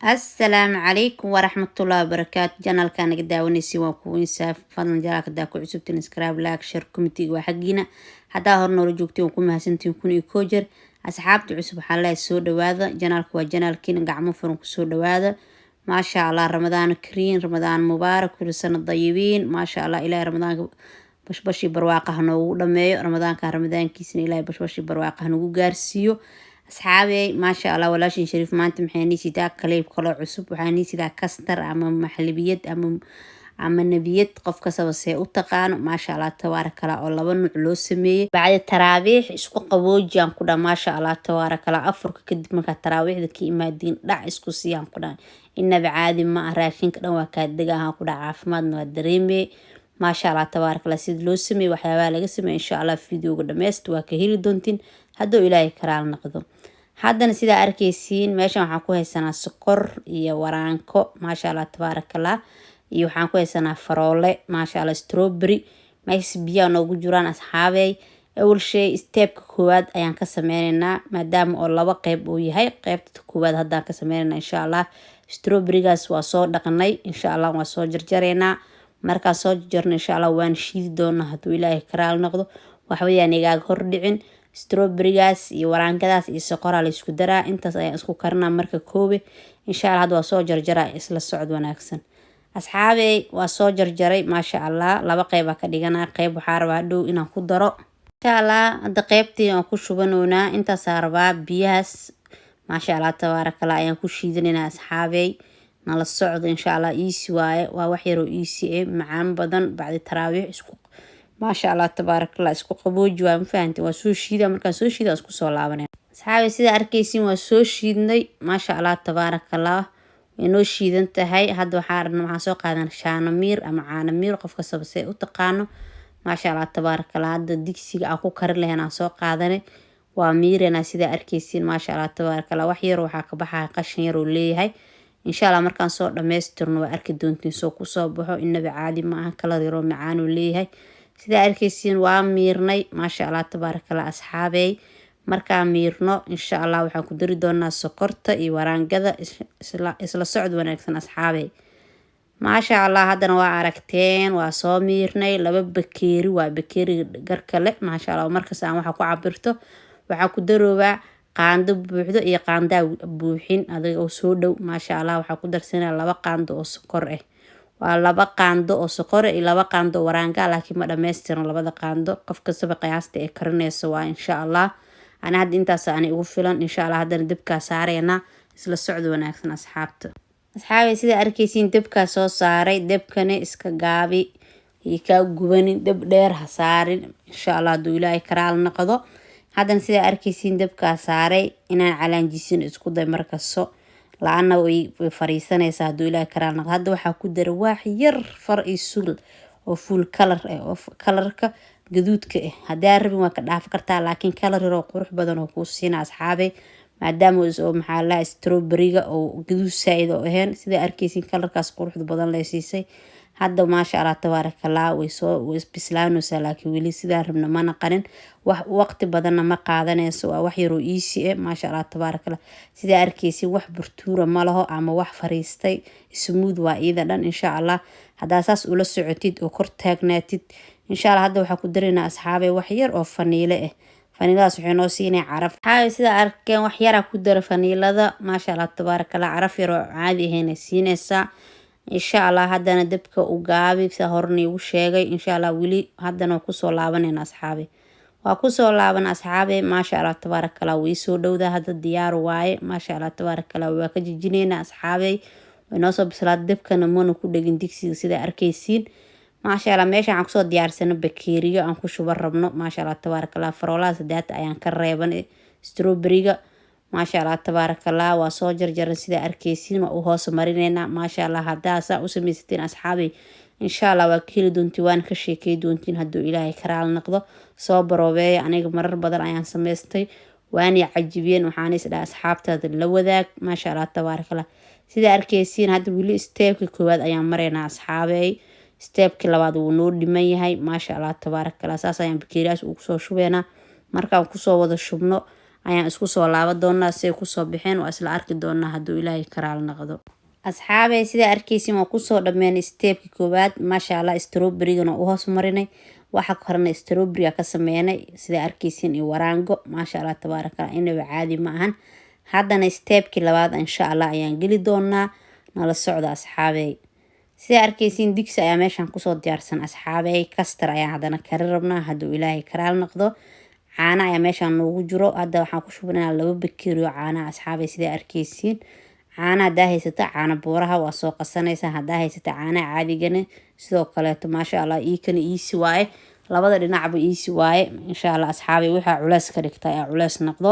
السلام عليكم ورحمة الله وبركاته. جنال كان قداوني سوا كوين ساف فضل جلاك داكو عسبتين سكراب لاك شير كوميتي وحقينا حتى هرنا رجوكتي وكم هسنتي وكوني كوجر أصحابتي عسب حلا السود وهذا جنالك وجنال كين قعمو فرنك السود وهذا ما شاء الله. رمضان كريم رمضان مبارك كل سنة طيبين ما شاء الله. إلى رمضان بشي برواقه نو لما رمضان كان رمضان كيسن إلى بشي برواقه نو جارسيو أصحابي ما شاء الله. ولا شيء شريف ما أنت محيني سيدا كليب قلع عصب وحاني سيدا كستر أما محلبيات أما النبيات قف كسب السيء وتقان ما شاء الله تبارك الله. الله بنو علوسمي بعد التراويح اسكو قووجيان كدا ما شاء الله تبارك الله. أفرك كد مكا التراويح ذكي إما الدين لا اسكو سيان كدا إن بعادي ما أراشين كدا وكاد دقاها كدا عافماد نودريمي ما شاء الله تبارك الله. سيد لوسمي وحيوان لقسمي إن شاء الله في فيديو قد ميست وكهيل دونتين هدو إلهي كرال نقدو. haddana sidaa arkaysiin meeshan waxaan ku haysanaa sokor iyo waraanko maasha Allah tabarakallah. iyo waxaan ku haysanaa faroole maasha Allah strawberry meesha biyo noogu jiraan asxaabey. awal shay stepka koowaad ayaan ka sameynaynaa maadaama oo laba qayb uu yahay. qaybta koowaad haddaan ka sameynaynaa insha Allah. strawberrygaas waa soo dhaqnay insha Allah waa soo jarjareynaa. markaan soo jarjarno insha Allah waan shiidi doonaa hadduu ilaahay karaal noqdo. wax weeyaan igaaga hor dhicin. strawberrygaas iyo waraangadaas iyo soqoraa la isku daraa. intaas ayaan isku karinaa marka koobe insha Allah. hadda waa soo jarjaraa isla socod wanaagsan asxaabey. waa soo jarjaray maasha Allah. laba qayb ka dhiganaa. qayb waxaa rabaa dhow inaan ku daro insha Allah. hadda qaybtii aan ku shubanoonaa intaas rabaa biyahaas maasha Allah tabarakallah ayaan ku shiidanaynaa asxaabey. nala socdo insha Allah. easy waaye waa wax yar oo easy macaan badan bacdi taraawiix isku ما شاء الله تبارك الله. اسكو قبوج وان فهمتي وسو شيدا marka soo shiida isku soo laabanay asxaabi sida arkaysiin waa soo shiidnay ما شاء الله تبارك الله. inoo shiidan tahay hadda waxaan soo qaadan shaanamiir ama caanamiir qofka sabsay u taqaano ما شاء الله تبارك الله. hadda digsiga aan ku karin lahayn soo qaadanay waa miirana sida arkaysiin ما شاء الله تبارك الله. wax yar waxa ka baxay qashin yar oo leeyahay insha Allah. markaan soo dhameystirno waa arki doontiin soo ku soo baxo inaba caadi ma aha kala yaro macaan oo leeyahay sida arkaysiin waa miirnay ما شاء الله تبارك الله asxaabey. markaan miirno insha Allah waxaan ku dari doonaa sokorta iyo waraangada isla socod wanaagsan asxaabey. ما شاء الله haddana waa aragteen waa soo miirnay laba bakeeri waa bakeeri garka leh ما شاء الله. markaas aan waxa ku cabirto waxa ku daroobaa qaando buuxdo iyo qaanda buuxin adiga oo soo dhow ما شاء الله. waxa ku darsanaa laba qaando oo sokor waa laba qaando oo sokor iyo laba qaando waraanga laakiin ma dhameystiran labada qaando qof kasta qiyaasta ee karinayso waa insha Allah. ana hadda intaas aan ugu filan insha Allah. haddana dabka saarayna isla socod wanaagsan asxaabta. asxaabi sida arkaysiin dabka soo saaray dabkana iska gaabi iyo ka gubanin dab dheer ha saarin insha Allah duu ilaahay karaal noqdo. haddana sida arkaysiin dabka saaray inaan calaanjisin isku day markaso laana way fariisanaysaa haduu ilaahay karaal noqdo. hadda waxa ku dara wax yar far iyo sul oo full color oo colorka gaduudka hadaa rabin waa ka dhaaf kartaa laakiin color yar oo qurux badan oo ku siina asxaabey maadaama oo maxaa la strawberryga oo gaduud saaid oo ahayn sida arkaysiin colorkaas quruxda badan la siisay. hadda ما شاء الله تبارك الله way bislaanaysaa laakiin weli sida rabna ma naqanin wax waqti badan ma qaadanayso waa wax yar oo easy ما شاء الله تبارك الله. sida arkaysiin wax burtuura ma laho ama wax fariistay smooth waa iyada dhan insha Allah. hadaa saas ula socotid oo kor taagnaatid insha Allah. hadda waxa ku dareena asxaabey wax yar oo faniile faniiladaas waxay noo siinay caraf sida arkeen wax yar ku dara faniilada ما شاء الله تبارك الله. caraf yar oo caadi ahayn siinaysa insha Allah. haddana dabka u gaabi sida horni ugu sheegay insha Allah. wili haddana ku soo laabanayna asxaabey waa ku soo laaban asxaabey ما شاء الله تبارك الله. way soo dhowdaa hadda diyaar waaye ما شاء الله تبارك الله. waa ka jijinayna asxaabey inoo soo bislaad dabkana mana ku dhagin digsiga sida arkaysiin ما شاء الله. meesha aan ku soo diyaarsano bakeeriyo aan ku shuban rabno ما شاء الله تبارك الله. faroolaha sadeed ayaan ka reeban strawberryga ما شاء الله تبارك الله. waa soo jarjaran sida arkaysiin waa u hoos marinayna ما شاء الله. hadaa saa u sameysteen asxaabey insha Allah waa kili doontiin waan ka sheekay doontiin haduu ilaahay karaal noqdo. soo baroobeey aniga marar badan ayaan sameystay waan cajibiyeen waxaan isdhaa asxaabtada la wadaag ما شاء الله تبارك الله. sida arkaysiin hadda wili stepka koowaad ayaan mareynaa asxaabey. stepka labaad wuu noo dhiman yahay ما شاء الله تبارك الله. saas ayaan bakeeriyaas ugu soo shubeena markaan ku soo wada shubno ayaan isku soo laaban doonaa si ay kusoo bixeen waa isla arki doonaa hadduu ilaahay karaal noqdo. asxaabey sida arkaysiin waa kusoo dhammeynay steepkii koowaad maasha allah. strawberry-gana u hoos marinay waxa korna strawberry ka sameynay sida arkaysiin iyo waraango maasha allah tabaaraka inaba caadi ma ahan. haddana steepkii labaad insha allah ayaan geli doonaa nala socda asxaabey. sida arkaysiin digsi ayaa meeshan kusoo diyaarsan asxaabey. kastar ayaan haddana kari rabnaa hadduu ilaahay karaal noqdo. caana ayaa meeshan noogu jiro hadda waxaan ku shubnaa 2 bakeeri oo caana asxaabey sida arkaysiin. caana hadaa haysata caana buuraha waa soo qasanaysaa. hadaa haysata caana caadigana sidoo kaleeto maasha allah iikana iisi waaye labada dhinacba iisi waaye insha allah asxaabey. waxaa culays ka dhigta ayaa culays noqdo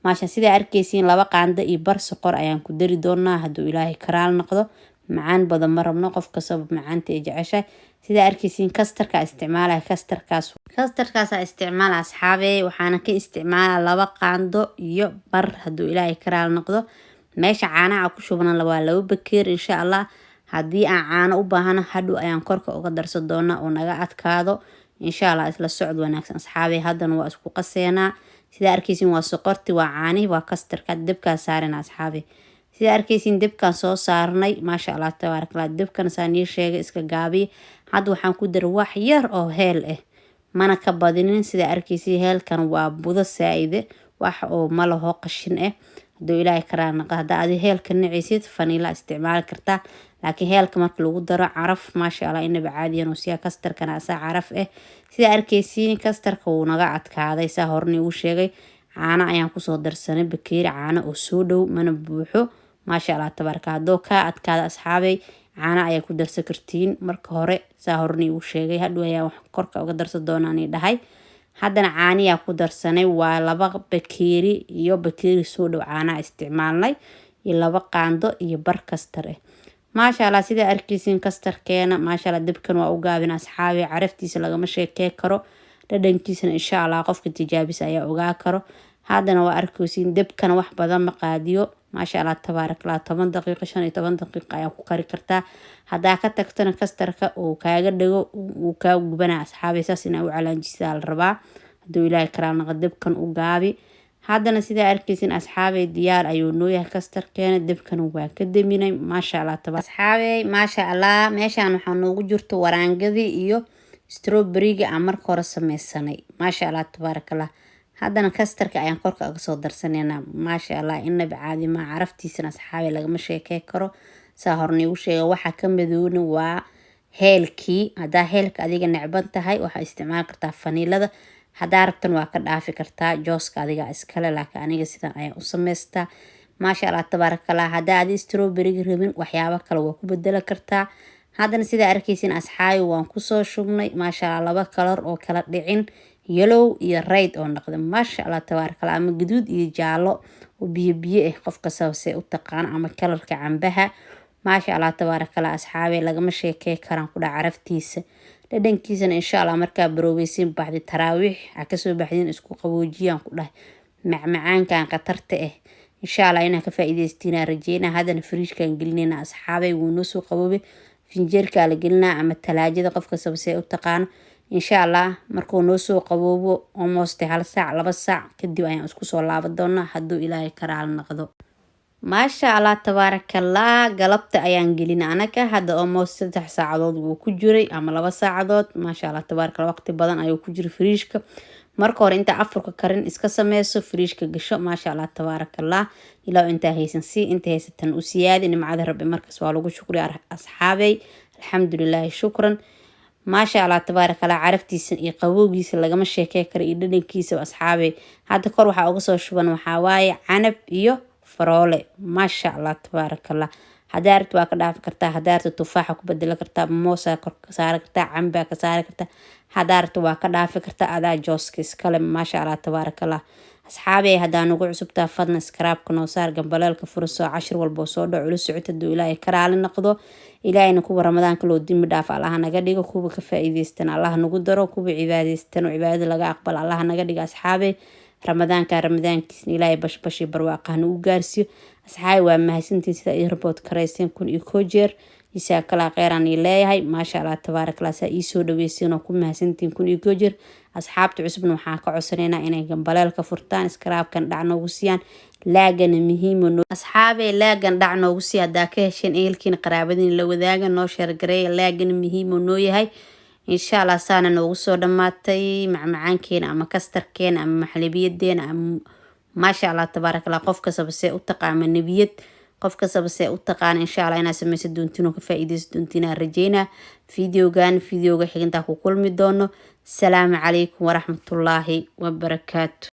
maasha. sida arkaysiin 2 qaando iyo bar soqor ayaan ku dari doonaa hadduu ilaahay karaal noqdo. macaan badan ma rabno qof kastaba macaanta ay jeceshahay. sida arkaysiin kastarka isticmaalaya kastarkaas isticmaala asxaabey. waxaana ka isticmaala 2 qaando iyo bar hadduu ilaahay karaal noqdo. meesha caanaha ku shubana waa 2 bakeeri insha allah. haddii aan caano u baahano hadhow ayaan korka uga darsan doonaa oo naga adkaado insha allah. isla socod wanaagsan asxaabey. haddana waa isku qaseenaa. sida arkaysiin waa soqorti waa caani waa kastarka dabkaan saarana asxaabey. sida arkaysiin dabkaan soo saarnay maasha allah tabaarakallah. dabkan saan ii sheegay iska gaabiye. hadda waxaan ku daray wax yar oo heel ah mana ka badinin. sida arkaysiin heelkan waa budo saa'ide wax oo ma laho qashin ah hadduu ilaahay karaal noqdo. haddaa adi heelka nacaysid faniila isticmaali kartaa laakiin heelka marka lagu daro caraf maasha allah inaba caadiyan oo siya kastarkana asaa caraf ah. sida arkaysiin kastarka wuu naga adkaaday saa horni ugu sheegay. caano ayaan kusoo darsanay bakeeri caano oo soo dhow mana buuxo maasha allah tabaaraka. haddoo kaa adkaada asxaabey caano ayaa ku darsan kartiin marka hore saa horni ugu sheegay. hadhow ayaa wax korka uga darsan doonaan dhahay. haddana caaniyaa ku darsanay waa 2 bakeeri iyo bakeeri soo dhow caana isticmaalnay iyo 2 qaando iyo bar kastar ah maasha allah. sida arkaysiin kastarkeena maasha allah dabkan waa u gaabin asxaabey. caraftiisa lagama sheekey karo dhadhankiisana insha allah qofka tijaabis ayaa ogaa karo. haddana waa arkaysiin dabkan wax badan ma qaadiyo maasha allah tabaarakallah. 10 daqiiqo 15 daqiiqo ayaa ku kari kartaa. hadaa ka tagtana kastarka uu kaaga dhago uu kaa gubana asxaabey. saas inaa u calaanjisaa la rabaa hadduu ilaahay karaal noqdo. dabkan u gaabi. haddana sida arkaysiin asxaabey diyaar ayuu noo yahay kastarkeena. dabkan waa ka daminay maasha allah asxaabey maasha allah. meeshan waxaa noogu jirto waraangadii iyo strawberry-ga aan marka hore sameysanay maasha allah tabaarakallah. haddana kastarka ayaan korka uga soo darsaneynaa maasha allah inaba caadi ma. caraftiisana asxaabey lagama sheekey karo saa horni ugu sheegay. waxa ka madoona waa heelkii. hadaa heelka adiga necban tahay waxaa isticmaali kartaa faniilada. hadaa rabtan waa ka dhaafi kartaa jooska adiga iskale laakiin aniga sidan ayaan u samaystaa maasha allah tabaarakallah. hadaa adi strawberry rabin waxyaabo kale waa ku bedeli kartaa. haddana sida arkaysiin asxaabi waan kusoo shubnay maasha allah 2 kalar oo kala dhicin yellow iyo red oo noqday maasha allah tabaarakallah. ama gaduud iyo jaalo oo biyo biyo ah qofka sababse u taqaan ama kalarka cambaha maasha allah tabaarakallah asxaabey. lagama sheekey karaan ku dhac caraftiisa dhadhankiisana insha allah markaa baroobeysiin baxdi taraawiix ha kasoo baxdin isku qaboojiyaan ku dhahay macmacaankan qatarta ah insha allah inaa ka faa'iideystiin rajeynaa. haddana fridge-kan gelinayna asxaabey wuu noo soo qaboobay. finjeerka la gelinaa ama talaajada qofka sababse u taqaan insha allah markuu noo soo qaboobo almost 1 saac 2 saac kadib ayaan isku soo laaban doonaa hadduu ilaahay karaal noqdo maasha allah tabaarakallah. galabta ayaan gelin anaga hadda almost 3 saacadood wuu ku jiray ama 2 saacadood maasha allah tabaarakallah. waqti badan ayuu ku jiray fridge-ka. marka hore inta afurka karin iska sameyso fridge-ka gasho maasha allah tabaarakallah. ilaa inta haysan si inta haysatan u siyaadi nimcada rabbi markaas waa lagu shukriyaa asxaabey. alxamdulillah shukran maasha allah tabaarakallah. caraftiisa iyo qabowgiisa lagama sheekey karo iyo dhadhankiisa asxaabey. hadda kor waxaa uga soo shuban waxaa waaye canab iyo faroole maasha allah tabaarakallah. hadaa rabto waa ka dhaafi kartaa. hadaa rabto tufaaxa ku bedeli kartaa. moosa kor ka saari kartaa. camba ka saari kartaa. hadaa rabto waa ka dhaafi kartaa adaa jooska iskale maasha allah tabaarakallah. asxaabey hadaa nagu cusubtaa fadlan skraabka noo saar gambaleelka furso cashir walbo soo dhaco ula socota hadduu ilaahay karaali noqdo. ilaahayna kuwa ramadaanka loo dimi dhaaf allaha naga dhigo. kuwa ka faa'iideystan allaha nagu daro. kuwa cibaadaystan oo cibaadada laga aqbal allaha naga dhigo asxaabey. ramadaankiisna ilaahay bashbashi barwaaqahna u gaarsiyo asxaabey. waa mahadsantiin sida ii report karayseen 1 iyo 1 jeer isaa kala qeyraan leeyahay maasha Allah tabarakallah saa ii soo dhaweyseen oo ku mahadsantiin kun iyo goojir asxaabta cusubna waxaan ka codsanaynaa inay gambaleelka furtaan iskaraabkan dhac noogu siiyaan laagana muhiim oo asxaabay laagan dhac noogu sii hadaa ka hesheen ehelkiina qaraabadiina la wadaaga noo share gareeya laagana muhiim oo noo yahay insha Allah saana noogu soo dhamaatay macmacaankeena ama kastarkeena ama maxlabiyadeena ama maasha Allah tabarakallah qofka sabse u taqaana nabiyad qofka sabse u taqaan insha Allah inaa sameeyso doontiin ka faa'iideyso doontiin rajeyna videoga xiginta ku kulmi doono salaamu calaykum waraxmatullaahi wabarakaatu